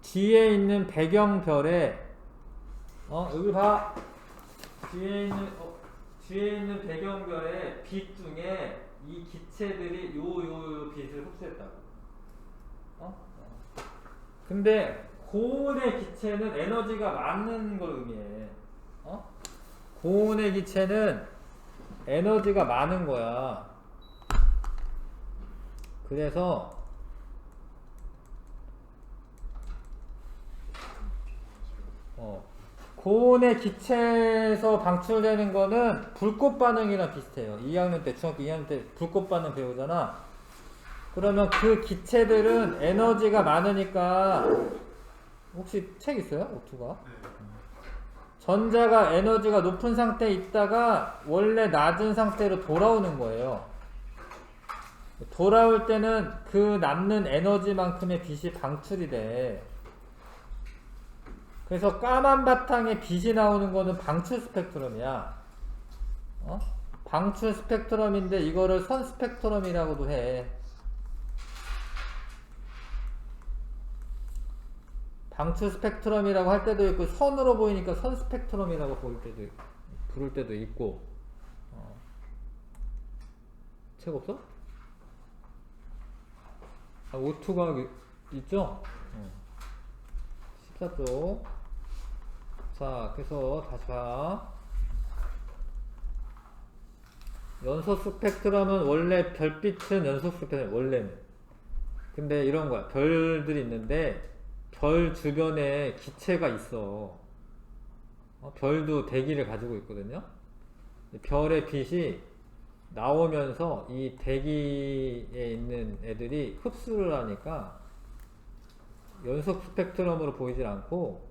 뒤에 있는 배경별에 여기 봐. 뒤에 있는 배경별에 빛 중에 이 기체들이 요 빛을 흡수했다고. 근데 고온의 기체는 에너지가 많은 걸 의미해. 고온의 기체는 에너지가 많은 거야. 그래서 고온의 기체에서 방출되는 거는 불꽃 반응이랑 비슷해요. 2학년 때, 중학교 2학년 때 불꽃 반응 배우잖아. 그러면 그 기체들은 에너지가 많으니까, 혹시 책 있어요? 오투가? 전자가 에너지가 높은 상태에 있다가 원래 낮은 상태로 돌아오는 거예요. 돌아올 때는 그 남는 에너지만큼의 빛이 방출이 돼. 그래서 까만 바탕에 빛이 나오는 거는 방출 스펙트럼이야. 방출 스펙트럼인데 이거를 선 스펙트럼이라고도 해. 방출 스펙트럼이라고 할 때도 있고, 선으로 보이니까 선 스펙트럼이라고 부를 때도 있고. 책 없어? O2가 있죠? 14쪽. 자, 그래서 다시 봐. 연속 스펙트럼은 원래 별빛은 연속 스펙트럼, 원래는. 근데 이런 거야. 별들이 있는데, 별 주변에 기체가 있어. 별도 대기를 가지고 있거든요. 별의 빛이 나오면서 이 대기에 있는 애들이 흡수를 하니까 연속 스펙트럼으로 보이질 않고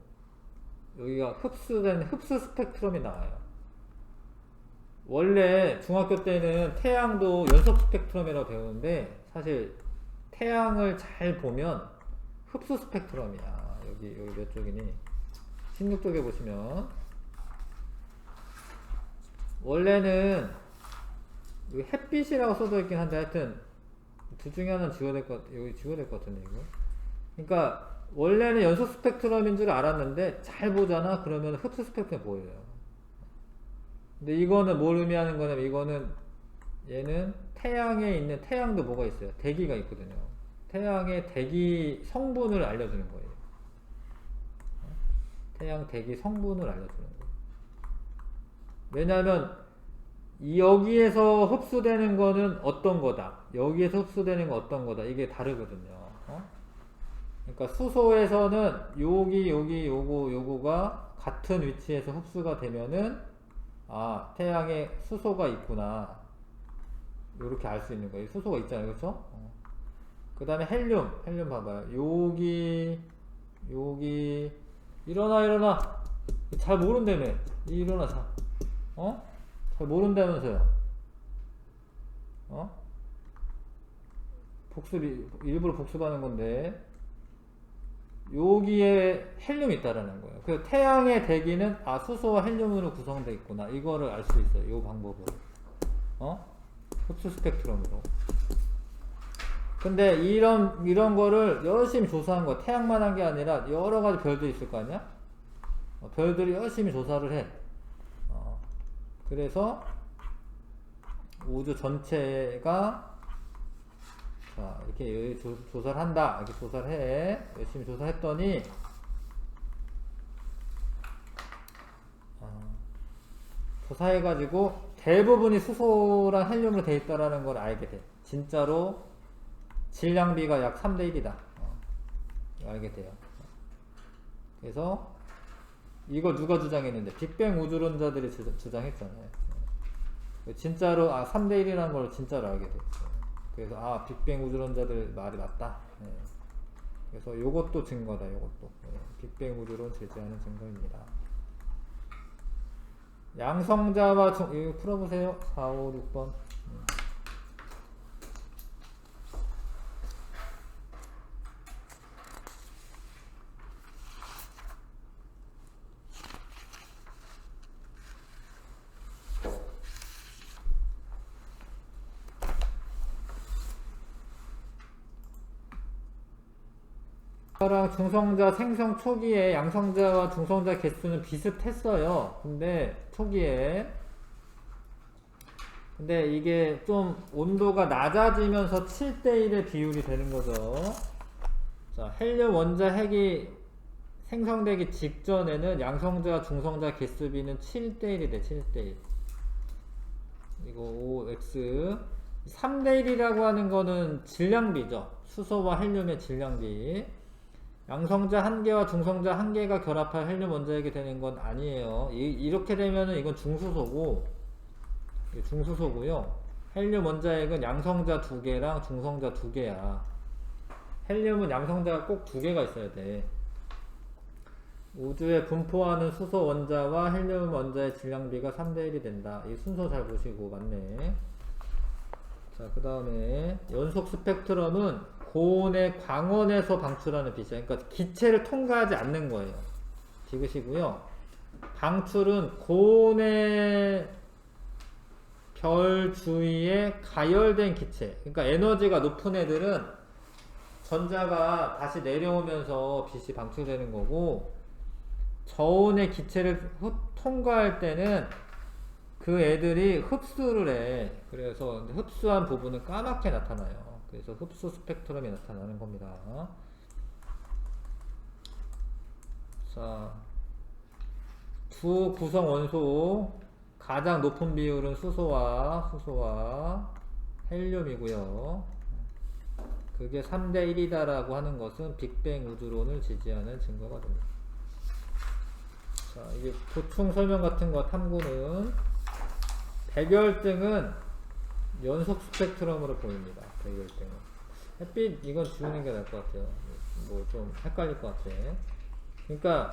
여기가 흡수된 흡수 스펙트럼이 나와요. 원래 중학교 때는 태양도 연속 스펙트럼이라고 배우는데 사실 태양을 잘 보면 흡수 스펙트럼이야. 여기 몇 쪽이니? 16쪽에 보시면 원래는 여기 햇빛이라고 써져 있긴 한데 하여튼 둘 중에 하나는 지워야 될 것 같아. 여기 지워야 될 것 같은데 이거. 그러니까 원래는 연속 스펙트럼인 줄 알았는데 잘 보잖아. 그러면 흡수 스펙트럼이 보여요. 근데 이거는 뭘 의미하는 거냐면 이거는 얘는 태양에 있는 태양도 뭐가 있어요? 대기가 있거든요. 태양의 대기 성분을 알려주는 거예요. 태양 대기 성분을 알려주는 거예요. 왜냐하면 여기에서 흡수되는 거는 어떤 거다. 여기에서 흡수되는 건 어떤 거다. 이게 다르거든요. 그러니까 수소에서는 요거가 같은 위치에서 흡수가 되면은 태양에 수소가 있구나. 요렇게 알 수 있는 거예요. 수소가 있잖아요. 그렇죠? 그 다음에 헬륨 봐봐요. 여기 일어나 잘 모른다며. 일어나 자. 잘 모른다면서요. 일부러 복습하는 건데 여기에 헬륨이 있다라는 거예요. 그래서 태양의 대기는 수소와 헬륨으로 구성되어 있구나. 이거를 알 수 있어요. 이 방법으로. 흡수 스펙트럼으로. 근데 이런 거를 열심히 조사한 거야. 태양만 한 게 아니라 여러 가지 별들이 있을 거 아니야? 별들이 열심히 조사를 해. 그래서 우주 전체가 자 이렇게 조사를 한다. 이렇게 조사를 해. 열심히 조사했더니 조사해가지고 대부분이 수소랑 헬륨으로 되어 있다라는 걸 알게 돼. 진짜로 질량비가 약 3대 1이다. 알게 돼요. 그래서 이걸 누가 주장했는데 빅뱅 우주론자들이 주장했잖아요. 진짜로 3대 1이라는 걸 진짜로 알게 돼. 그래서 빅뱅 우주론자들 말이 맞다. 그래서 요것도 증거다. 요것도 빅뱅 우주론 제시하는 증거입니다. 양성자와 이거 풀어보세요. 4, 5, 6번. 랑 중성자 생성 초기에 양성자와 중성자 개수는 비슷했어요. 근데 초기에 이게 좀 온도가 낮아지면서 7대1의 비율이 되는 거죠. 자, 헬륨 원자 핵이 생성되기 직전에는 양성자 중성자 개수비는 7대1이 돼. 7대1. 이거 OX 3대1이라고 하는 거는 질량비죠. 수소와 헬륨의 질량비. 양성자 1개와 중성자 1개가 결합할 헬륨 원자핵이 되는 건 아니에요. 이렇게 되면은 이건 중수소고요. 헬륨 원자핵은 양성자 2개랑 중성자 2개야. 헬륨은 양성자가 꼭 2개가 있어야 돼. 우주에 분포하는 수소 원자와 헬륨 원자의 질량비가 3대1이 된다. 이 순서 잘 보시고 맞네. 자, 그 다음에 연속 스펙트럼은 고온의 광원에서 방출하는 빛이야. 그러니까 기체를 통과하지 않는 거예요. 찍으시고요. 방출은 고온의 별 주위에 가열된 기체. 그러니까 에너지가 높은 애들은 전자가 다시 내려오면서 빛이 방출되는 거고, 저온의 기체를 통과할 때는 그 애들이 흡수를 해. 그래서 흡수한 부분은 까맣게 나타나요. 그래서 흡수 스펙트럼이 나타나는 겁니다. 자, 두 구성 원소 가장 높은 비율은 수소와 헬륨이고요. 그게 3대 1이다라고 하는 것은 빅뱅 우주론을 지지하는 증거가 됩니다. 자, 이게 보충 설명 같은 거 탐구는 백열등은 연속 스펙트럼으로 보입니다. 백열등은. 햇빛 이건 지우는 게 나을 것 같아요. 뭐 좀 헷갈릴 것 같아. 그러니까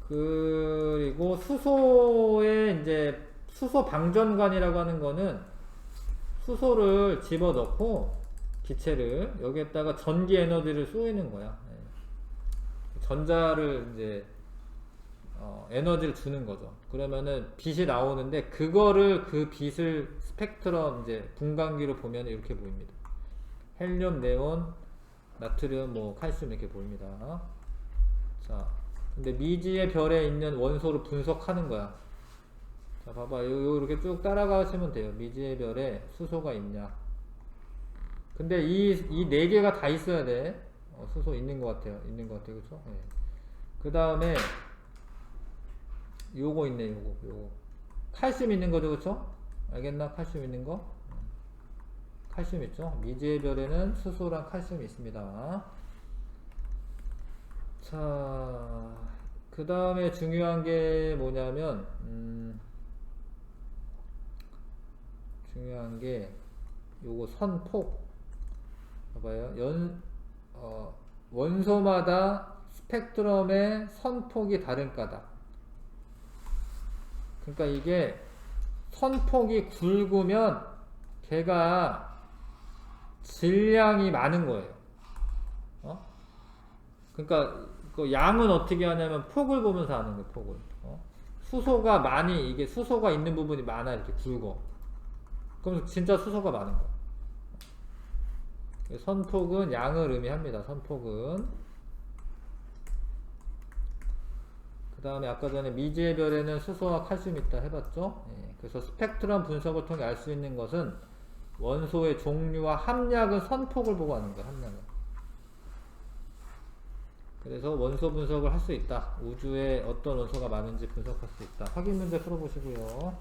그리고 수소의 이제 수소 방전관이라고 하는 거는 수소를 집어넣고 기체를 여기에다가 전기 에너지를 쏘이는 거야. 전자를 이제 에너지를 주는 거죠. 그러면은 빛이 나오는데 그거를 그 빛을 스펙트럼 이제 분광기로 보면 이렇게 보입니다. 헬륨, 네온, 나트륨, 뭐 칼슘 이렇게 보입니다. 자, 근데 미지의 별에 있는 원소를 분석하는 거야. 자, 봐봐. 이렇게 쭉 따라가시면 돼요. 미지의 별에 수소가 있냐. 근데 이 네 개가 다 있어야 돼. 수소 있는 것 같아요. 있는 것 같아요. 그쵸? 네. 그 다음에 요거 있네. 요거 칼슘 있는 거죠. 그쵸? 알겠나? 칼슘 있는 거? 칼슘 있죠? 미지의 별에는 수소랑 칼슘이 있습니다. 자, 그 다음에 중요한 게 뭐냐면 중요한 게 요거 선폭 봐봐요. 원소마다 스펙트럼의 선폭이 다른 까닭. 그러니까 이게 선폭이 굵으면 걔가 질량이 많은 거예요. 그러니까 그 양은 어떻게 하냐면 폭을 보면서 하는 거예요. 폭을. 수소가 많이 이게 수소가 있는 부분이 많아 이렇게 굵어. 그럼 진짜 수소가 많은 거야. 선폭은 양을 의미합니다. 선폭은. 그 다음에 아까 전에 미지의 별에는 수소와 칼슘이 있다 해봤죠? 예, 그래서 스펙트럼 분석을 통해 알 수 있는 것은 원소의 종류와 함량은 선폭을 보고 하는 거예요. 함량은. 그래서 원소 분석을 할 수 있다. 우주에 어떤 원소가 많은지 분석할 수 있다. 확인 문제 풀어보시고요.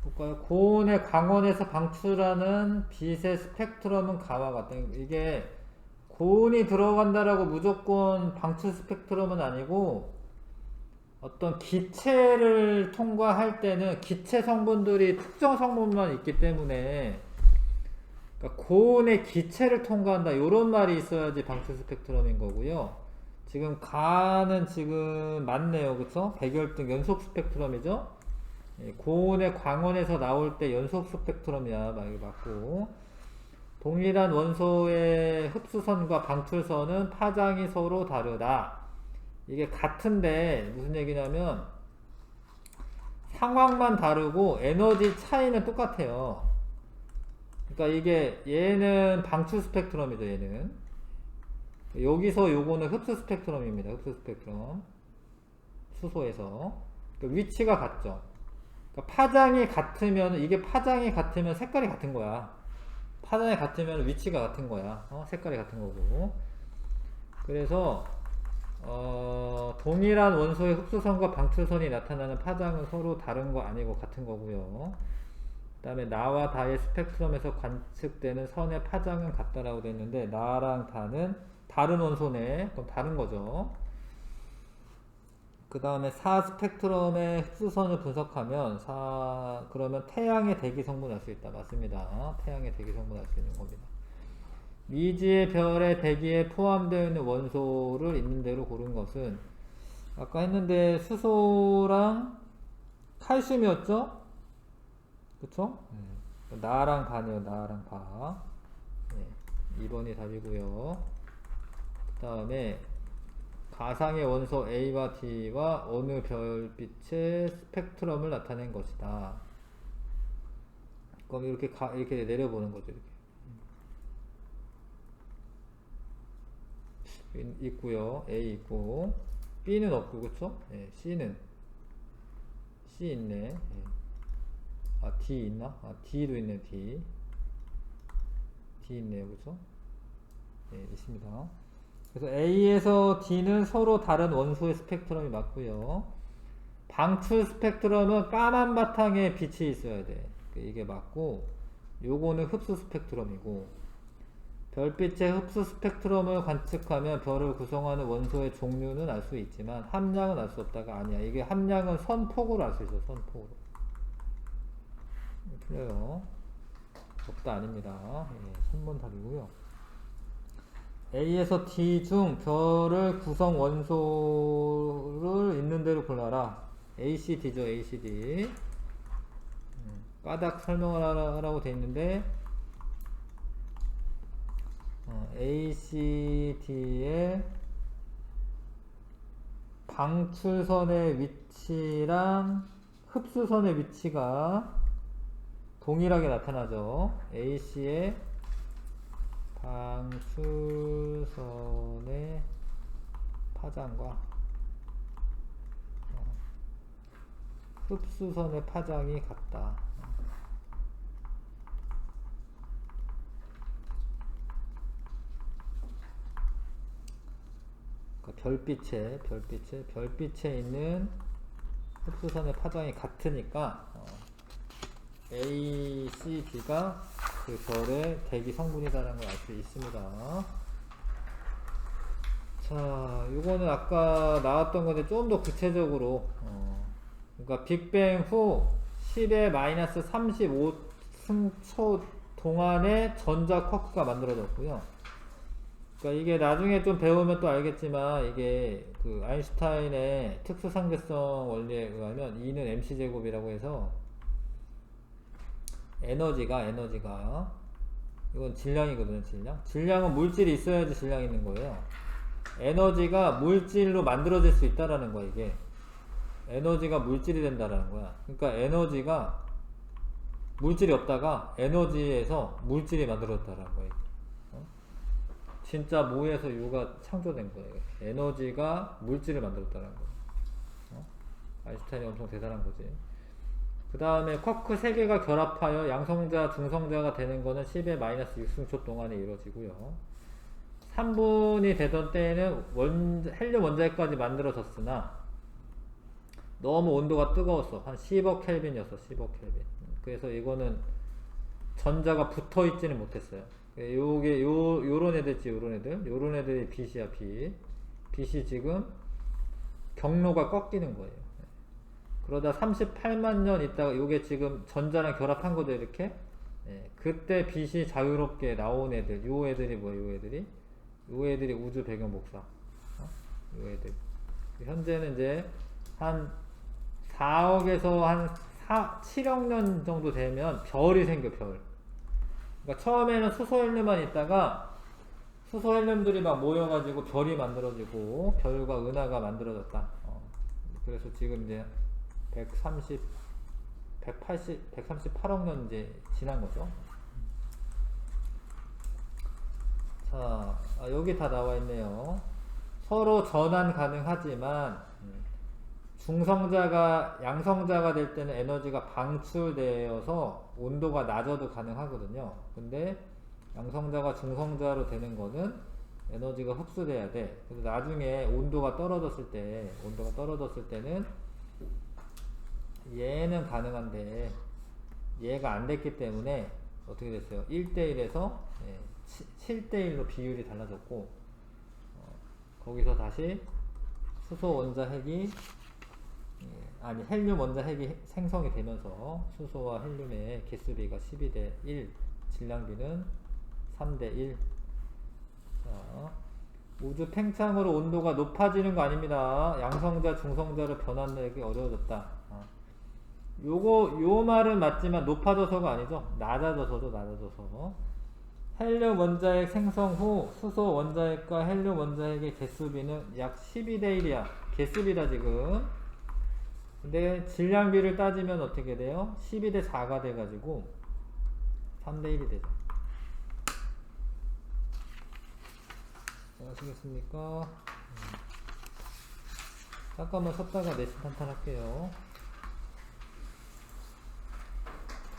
볼까요? 고온의 광원에서 방출하는 빛의 스펙트럼은 가와 같다. 이게 고온이 들어간다라고 무조건 방출 스펙트럼은 아니고, 어떤 기체를 통과할 때는 기체 성분들이 특정 성분만 있기 때문에, 그러니까 고온의 기체를 통과한다 이런 말이 있어야지 방출 스펙트럼인 거고요. 지금 가는 지금 맞네요, 그쵸? 백열등 연속 스펙트럼이죠. 고온의 광원에서 나올 때 연속 스펙트럼이야, 맞고. 동일한 원소의 흡수선과 방출선은 파장이 서로 다르다. 이게 같은데 무슨 얘기냐면 상황만 다르고 에너지 차이는 똑같아요. 그러니까 이게 얘는 방출 스펙트럼이죠, 얘는. 여기서 요거는 흡수 스펙트럼입니다. 흡수 스펙트럼. 수소에서. 그러니까 위치가 같죠. 그러니까 파장이 같으면, 이게 파장이 같으면 색깔이 같은 거야. 파장이 같으면 위치가 같은 거야. 색깔이 같은 거고. 그래서 동일한 원소의 흡수선과 방출선이 나타나는 파장은 서로 다른 거 아니고 같은 거고요. 그 다음에 나와 다의 스펙트럼에서 관측되는 선의 파장은 같다라고 되어 있는데, 나랑 다는 다른 원소네. 그럼 다른 거죠. 그 다음에 4 스펙트럼의 흡수선을 분석하면 그러면 태양의 대기 성분을 알 수 있다. 맞습니다. 태양의 대기 성분을 알 수 있는 겁니다. 미지의 별의 대기에 포함되어 있는 원소를 있는 대로 고른 것은, 아까 했는데 수소랑 칼슘이었죠? 그쵸? 나랑 바네요. 나랑 바. 네, 2번이 답이고요. 그 다음에 가상의 원소 A와 D와 어느 별빛의 스펙트럼을 나타낸 것이다. 그럼 이렇게 내려보는 거죠. 이렇게. 있고요. A 있고 B는 없고, 그쵸? 네, C는 C 있네. 네. 아, D 있나? 아, D도 있네. D 있네요. 그쵸? 네, 있습니다. 그래서 A에서 D는 서로 다른 원소의 스펙트럼이 맞고요. 방출 스펙트럼은 까만 바탕에 빛이 있어야 돼. 이게 맞고, 요거는 흡수 스펙트럼이고, 별빛의 흡수 스펙트럼을 관측하면 별을 구성하는 원소의 종류는 알 수 있지만 함량은 알 수 없다가 아니야. 이게 함량은 선폭으로 알 수 있어. 선폭으로. 틀려요. 없다 아닙니다. 예, 3번 답이고요. A에서 D 중 별을 구성 원소를 있는 대로 골라라. ACD죠, ACD. 까닥 설명을 하라고 돼 있는데, ACD의 방출선의 위치랑 흡수선의 위치가 동일하게 나타나죠. AC의 방출선의 파장과 흡수선의 파장이 같다. 별빛에 있는 흡수선의 파장이 같으니까 A, C, D가 그 별의 대기 성분이라는 걸 알 수 있습니다. 자, 이거는 아까 나왔던 건데 좀 더 구체적으로, 그러니까 빅뱅 후 10의 마이너스 35승초 동안에 전자 쿼크가 만들어졌고요. 그러니까 이게 나중에 좀 배우면 또 알겠지만, 이게 그 아인슈타인의 특수상대성 원리에 의하면 E는 mc제곱이라고 해서 에너지가 이건 질량이거든요. 질량은 물질이 있어야지 질량이 있는 거예요. 에너지가 물질로 만들어질 수 있다라는 거야. 이게 에너지가 물질이 된다라는 거야. 그러니까 에너지가 물질이 없다가 에너지에서 물질이 만들어졌다라는 거야. 진짜 모에서 유가 창조된 거예요. 에너지가 물질을 만들었다는 거. 아인슈타인이 엄청 대단한 거지. 그 다음에 쿼크 3개가 결합하여 양성자, 중성자가 되는 거는 10의 마이너스 6승초 동안에 이루어지고요. 3분이 되던 때에는 헬륨 원자핵까지 만들어졌으나 너무 온도가 뜨거웠어. 한 10억 켈빈이었어. 10억 켈빈. 그래서 이거는 전자가 붙어 있지는 못했어요. 요게 요런 애들지, 요런 애들이 빛이야, 빛. 빛이 지금 경로가 꺾이는 거예요. 그러다 38만 년 있다가 요게 지금 전자랑 결합한 거죠, 이렇게. 그때 빛이 자유롭게 나온 애들. 요 애들이 뭐예요, 요 애들이 우주 배경 복사. 요 애들. 현재는 이제 한 4억에서 한 7억 년 정도 되면 별이 생겨, 별. 그러니까 처음에는 수소 헬륨만 있다가 수소 헬륨들이 막 모여가지고 별이 만들어지고 별과 은하가 만들어졌다. 그래서 지금 이제 138억 년 이제 지난 거죠. 자, 여기 다 나와 있네요. 서로 전환 가능하지만 중성자가 양성자가 될 때는 에너지가 방출되어서 온도가 낮아도 가능하거든요. 근데 양성자가 중성자로 되는 거는 에너지가 흡수돼야 돼. 그래서 나중에 온도가 떨어졌을 때는 얘는 가능한데 얘가 안 됐기 때문에 어떻게 됐어요? 1대1에서 7대1로 비율이 달라졌고, 거기서 다시 수소 원자핵이 헬륨 원자핵이 생성이 되면서 수소와 헬륨의 개수비가 12대1, 질량비는 3대1. 자, 우주 팽창으로 온도가 높아지는 거 아닙니다. 양성자, 중성자로 변환하기 어려워졌다. 요 말은 맞지만 높아져서가 아니죠. 낮아져서. 헬륨 원자핵 생성 후 수소 원자핵과 헬륨 원자핵의 개수비는 약 12대1이야. 개수비다, 지금. 근데 질량비를 따지면 어떻게 돼요? 12대4가 돼가지고 3대1이 되죠. 아시겠습니까? 잠깐만 쉬었다가 내신 탄탄 할게요.